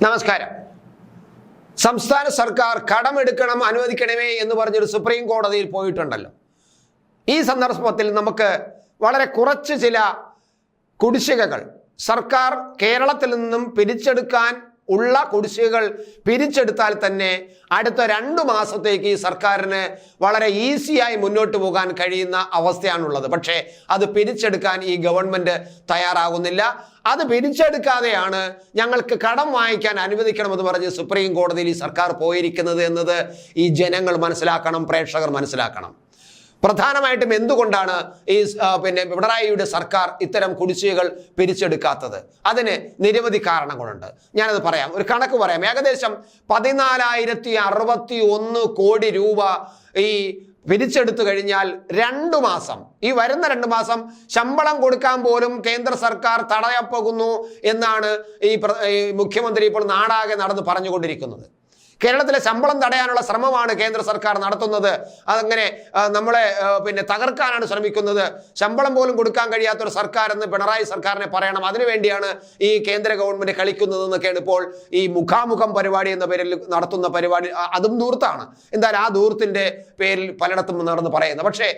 നമസ്കാരം. സംസ്ഥാന സർക്കാർ കടമെടുക്കണം അനുവദിക്കണമേ എന്ന് പറഞ്ഞൊരു സുപ്രീം കോടതിയിൽ പോയിട്ടുണ്ടല്ലോ. ഈ സന്ദർഭത്തിൽ നമുക്ക് വളരെ കുറച്ച് ചില കുടിശ്ശികകൾ സർക്കാർ കേരളത്തിൽ നിന്നും പിരിച്ചെടുക്കാൻ ഉള്ള കുടിശ്ശികകൾ പിരിച്ചെടുത്താൽ തന്നെ അടുത്ത 2 മാസത്തേക്ക് ഈ സർക്കാരിന് വളരെ ഈസിയായി മുന്നോട്ട് പോകാൻ കഴിയുന്ന അവസ്ഥയാണുള്ളത്. പക്ഷേ അത് പിരിച്ചെടുക്കാൻ ഈ ഗവൺമെന്റ് തയ്യാറാകുന്നില്ല. അത് പിരിച്ചെടുക്കാതെയാണ് ഞങ്ങൾക്ക് കടം വാങ്ങിക്കാൻ അനുവദിക്കണമെന്ന് പറഞ്ഞ് സുപ്രീം കോടതിയിൽ ഈ സർക്കാർ പോയിരിക്കുന്നത് എന്നത് ഈ ജനങ്ങൾ മനസ്സിലാക്കണം, പ്രേക്ഷകർ മനസ്സിലാക്കണം. പ്രധാനമായിട്ടും എന്തുകൊണ്ടാണ് ഈ പിണറായിയുടെ സർക്കാർ ഇത്തരം കുടിശ്ശികകൾ പിരിച്ചെടുക്കാത്തത്? അതിന് നിരവധി കാരണങ്ങളുണ്ട്. ഞാനത് പറയാം, ഒരു കണക്ക് പറയാം. ഏകദേശം 14,061 കോടി രൂപ ഈ പിരിച്ചെടുത്തു കഴിഞ്ഞാൽ 2 മാസം, ഈ വരുന്ന 2 മാസം ശമ്പളം കൊടുക്കാൻ പോലും കേന്ദ്ര സർക്കാർ തടയപ്പോകുന്നു എന്നാണ് ഈ മുഖ്യമന്ത്രി ഇപ്പോൾ നാടാകെ നടന്ന് പറഞ്ഞുകൊണ്ടിരിക്കുന്നത്. കേരളത്തിലെ ശമ്പളം തടയാനുള്ള ശ്രമമാണ് കേന്ദ്ര സർക്കാർ നടത്തുന്നത്. അതങ്ങനെ നമ്മളെ തകർക്കാനാണ് ശ്രമിക്കുന്നത്. ശമ്പളം പോലും കൊടുക്കാൻ കഴിയാത്തൊരു സർക്കാർ എന്ന് പിണറായി സർക്കാരിനെ പറയണം. അതിനുവേണ്ടിയാണ് ഈ കേന്ദ്ര ഗവൺമെന്റ് കളിക്കുന്നതെന്നൊക്കെയാണ് ഇപ്പോൾ ഈ മുഖാമുഖം പരിപാടി എന്ന പേരിൽ നടത്തുന്ന പരിപാടി. അതും ദൂർത്താണ്. എന്തായാലും ആ ദൂർത്തിന്റെ പേരിൽ പലയിടത്തും നടന്ന് പറയുന്നത്. പക്ഷേ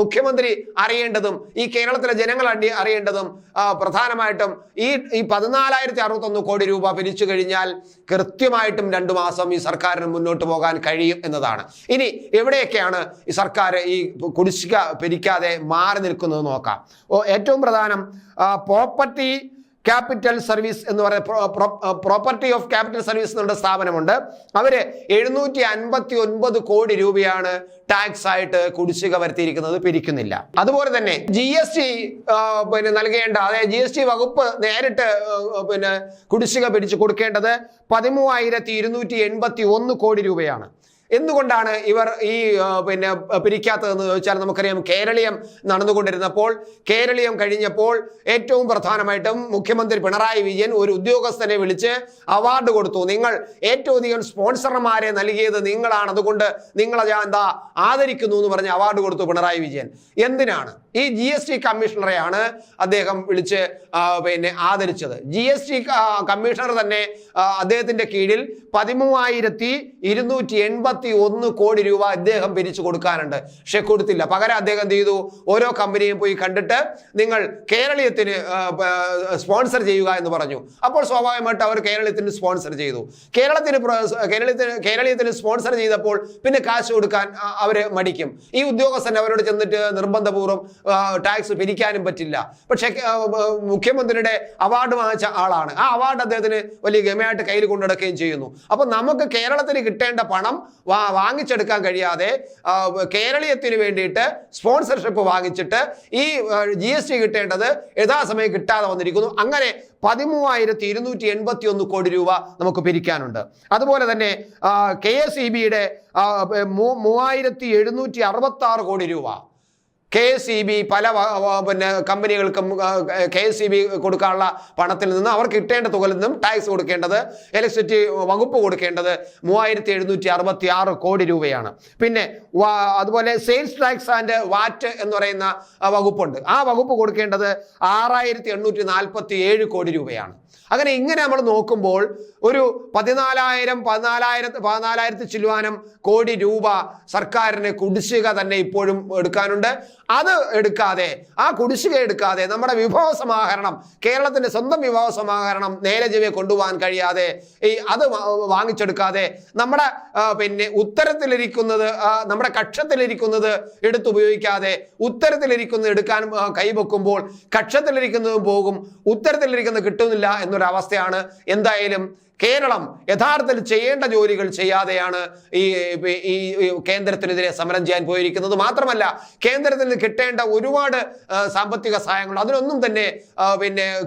മുഖ്യമന്ത്രി അറിയേണ്ടതും ഈ കേരളത്തിലെ ജനങ്ങൾ അറിയേണ്ടതും പ്രധാനമായിട്ടും ഈ 14,061 കോടി രൂപ പിരിച്ചു കഴിഞ്ഞാൽ കൃത്യമായിട്ടും 2 മാസം ഈ സർക്കാരിന് മുന്നോട്ട് പോകാൻ കഴിയും എന്നതാണ്. ഇനി എവിടെയൊക്കെയാണ് ഈ സർക്കാർ ഈ കുടിശ്ശിക പിരിക്കാതെ മാറി നിൽക്കുന്നത് നോക്കാം. ഏറ്റവും പ്രധാനം പ്രോപ്പർട്ടി ക്യാപിറ്റൽ സർവീസ് എന്ന് പറയുന്ന പ്രോപ്പർട്ടി ഓഫ് ക്യാപിറ്റൽ സർവീസ് എന്നുള്ള സ്ഥാപനമുണ്ട്. അവര് 759 കോടി രൂപയാണ് ടാക്സ് ആയിട്ട് കുടിശ്ശിക വരുത്തിയിരിക്കുന്നത്, പിരിക്കുന്നില്ല. അതുപോലെ തന്നെ GST നൽകേണ്ട, അതായത് GST വകുപ്പ് നേരിട്ട് കുടിശ്ശിക പിരിച്ചു കൊടുക്കേണ്ടത് 13,281 കോടി രൂപയാണ്. എന്തുകൊണ്ടാണ് ഇവർ ഈ പിരിക്കാത്തതെന്ന് ചോദിച്ചാൽ നമുക്കറിയാം, കേരളീയം നടന്നുകൊണ്ടിരുന്നപ്പോൾ, കേരളീയം കഴിഞ്ഞപ്പോൾ ഏറ്റവും പ്രധാനമായിട്ടും മുഖ്യമന്ത്രി പിണറായി വിജയൻ ഒരു ഉദ്യോഗസ്ഥനെ വിളിച്ച് അവാർഡ് കൊടുത്തു. നിങ്ങൾ ഏറ്റവും അധികം സ്പോൺസർമാരെ നൽകിയത് നിങ്ങളാണ്, അതുകൊണ്ട് നിങ്ങളെ ഞാൻ എന്താ ആദരിക്കുന്നു എന്ന് പറഞ്ഞ് അവാർഡ് കൊടുത്തു പിണറായി വിജയൻ. എന്തിനാണ്? ഈ GST കമ്മീഷണറെയാണ് അദ്ദേഹം വിളിച്ച് ആദരിച്ചത്. GST കമ്മീഷണർ തന്നെ അദ്ദേഹത്തിന്റെ കീഴിൽ 13,281 കോടി രൂപ അദ്ദേഹം പിരിച്ചു കൊടുക്കാനുണ്ട്. പക്ഷെ കൊടുത്തില്ല. പകരം അദ്ദേഹം എന്ത് ചെയ്തു? ഓരോ കമ്പനിയും പോയി കണ്ടിട്ട് നിങ്ങൾ കേരളീയത്തിന് സ്പോൺസർ ചെയ്യുക എന്ന് പറഞ്ഞു. അപ്പോൾ സ്വാഭാവികമായിട്ട് അവർ കേരളത്തിന് സ്പോൺസർ ചെയ്തു. കേരളീയത്തിന് സ്പോൺസർ ചെയ്തപ്പോൾ പിന്നെ കാശ് കൊടുക്കാൻ അവര് മടിക്കും. ഈ ഉദ്യോഗസ്ഥൻ അവരോട് ചെന്നിട്ട് നിർബന്ധപൂർവ്വം ടാക്സ് പിരിക്കാനും പറ്റില്ല. പക്ഷെ മുഖ്യമന്ത്രിയുടെ അവാർഡ് വാങ്ങിച്ച ആളാണ്. ആ അവാർഡ് അദ്ദേഹത്തിന് വലിയ ഗമയായിട്ട് കയ്യിൽ കൊണ്ടുനടക്കുകയും ചെയ്യുന്നു. അപ്പൊ നമുക്ക് കേരളത്തിന് കിട്ടേണ്ട പണം വാങ്ങിച്ചെടുക്കാൻ കഴിയാതെ കേരളീയത്തിന് വേണ്ടിയിട്ട് സ്പോൺസർഷിപ്പ് വാങ്ങിച്ചിട്ട് ഈ GST കിട്ടേണ്ടത് യഥാസമയം കിട്ടാതെ വന്നിരിക്കുന്നു. അങ്ങനെ 13,281 കോടി രൂപ നമുക്ക് പിരിക്കാനുണ്ട്. അതുപോലെ തന്നെ KSEBയുടെ 3,766 കോടി രൂപ KSEB പല കമ്പനികൾക്കും KSEB കൊടുക്കാനുള്ള പണത്തിൽ നിന്ന് അവർക്ക് കിട്ടേണ്ട തുകയിൽ നിന്നും ടാക്സ് കൊടുക്കേണ്ടത്, ഇലക്ട്രിസിറ്റി വകുപ്പ് കൊടുക്കേണ്ടത് 3,766 കോടി രൂപയാണ്. പിന്നെ അതുപോലെ സെയിൽസ് ടാക്സ് ആൻഡ് വാറ്റ് എന്ന് പറയുന്ന വകുപ്പുണ്ട്. ആ വകുപ്പ് കൊടുക്കേണ്ടത് 6,847 കോടി രൂപയാണ്. ഇങ്ങനെ നമ്മൾ നോക്കുമ്പോൾ ഒരു 14,000 ചില്ലുവാനം കോടി രൂപ സർക്കാരിന് കുടിശ്ശിക തന്നെ ഇപ്പോഴും എടുക്കാനുണ്ട്. അത് എടുക്കാതെ, ആ കുടിശ്ശിക എടുക്കാതെ നമ്മുടെ വിഭവ സമാഹരണം, കേരളത്തിന്റെ സ്വന്തം വിഭവ സമാഹരണം നേരെ ചെവ്വേ കൊണ്ടുപോകാൻ കഴിയാതെ, അത് വാങ്ങിച്ചെടുക്കാതെ നമ്മുടെ ഉത്തരത്തിലിരിക്കുന്നത്, നമ്മുടെ കക്ഷത്തിലിരിക്കുന്നത് എടുത്തുപയോഗിക്കാതെ ഉത്തരത്തിലിരിക്കുന്നത് എടുക്കാൻ കൈവെക്കുമ്പോൾ കക്ഷത്തിലിരിക്കുന്നതും പോകും, ഉത്തരത്തിലിരിക്കുന്നത് കിട്ടുന്നില്ല എന്നൊരവസ്ഥയാണ്. എന്തായാലും കേരളം യഥാർത്ഥത്തിൽ ചെയ്യേണ്ട ജോലികൾ ചെയ്യാതെയാണ് ഈ കേന്ദ്രത്തിനെതിരെ സമരം ചെയ്യാൻ പോയിരിക്കുന്നത്. മാത്രമല്ല, കേന്ദ്രത്തിന് കിട്ടേണ്ട ഒരുപാട് സാമ്പത്തിക സഹായങ്ങൾ, അതിനൊന്നും തന്നെ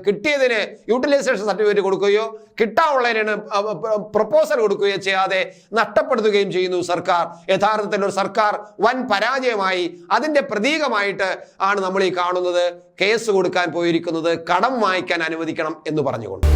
കിട്ടിയതിന് യൂട്ടിലൈസേഷൻ സർട്ടിഫിക്കറ്റ് കൊടുക്കുകയോ കിട്ടാനുള്ളതിന് പ്രപ്പോസൽ കൊടുക്കുകയോ ചെയ്യാതെ നഷ്ടപ്പെടുത്തുകയും ചെയ്യുന്നു സർക്കാർ. യഥാർത്ഥത്തിൽ ഒരു സർക്കാർ വൻ പരാജയമായി, അതിന്റെ പ്രതീകമായിട്ട് ആണ് നമ്മൾ ഈ കാണുന്നത്. കേസ് കൊടുക്കാൻ പോയിരിക്കുന്നത് കടം വാങ്ങിക്കാൻ അനുവദിക്കണം എന്ന് പറഞ്ഞുകൊണ്ട്.